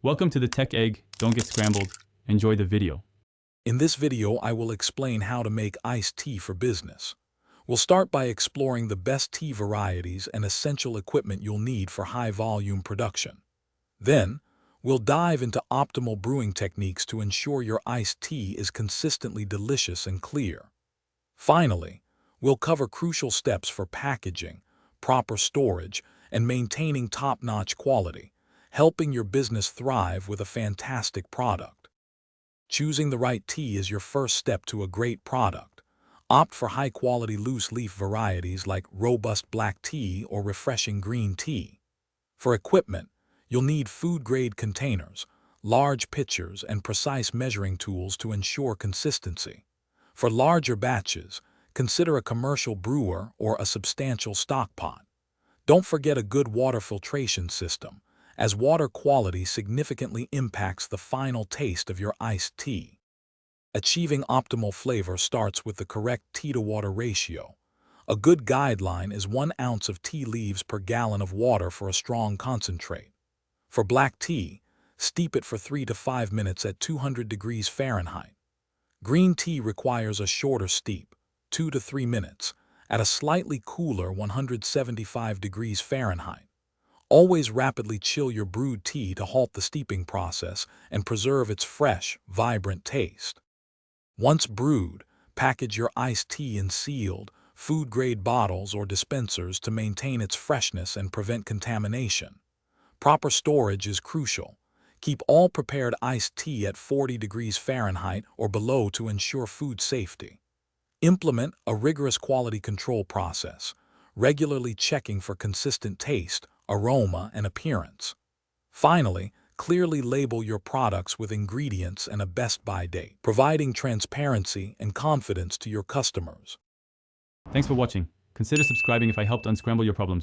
Welcome to the Tech Egg. Don't get scrambled. Enjoy the video. In this video, I will explain how to make iced tea for business. We'll start by exploring the best tea varieties and essential equipment you'll need for high-volume production. Then, we'll dive into optimal brewing techniques to ensure your iced tea is consistently delicious and clear. Finally, we'll cover crucial steps for packaging, proper storage, and maintaining top-notch quality, helping your business thrive with a fantastic product. Choosing the right tea is your first step to a great product. Opt for high-quality loose-leaf varieties like robust black tea or refreshing green tea. For equipment, you'll need food-grade containers, large pitchers, and precise measuring tools to ensure consistency. For larger batches, consider a commercial brewer or a substantial stock pot. Don't forget a good water filtration system, as water quality significantly impacts the final taste of your iced tea. Achieving optimal flavor starts with the correct tea-to-water ratio. A good guideline is 1 ounce of tea leaves per gallon of water for a strong concentrate. For black tea, steep it for 3 to 5 minutes at 200 degrees Fahrenheit. Green tea requires a shorter steep, 2 to 3 minutes, at a slightly cooler 175 degrees Fahrenheit. Always rapidly chill your brewed tea to halt the steeping process and preserve its fresh, vibrant taste. Once brewed, package your iced tea in sealed, food-grade bottles or dispensers to maintain its freshness and prevent contamination. Proper storage is crucial. Keep all prepared iced tea at 40 degrees Fahrenheit or below to ensure food safety. Implement a rigorous quality control process, regularly checking for consistent taste, aroma, and appearance. Finally, clearly label your products with ingredients and a best-by date, providing transparency and confidence to your customers. Thanks for watching. Consider subscribing if I helped unscramble your problems.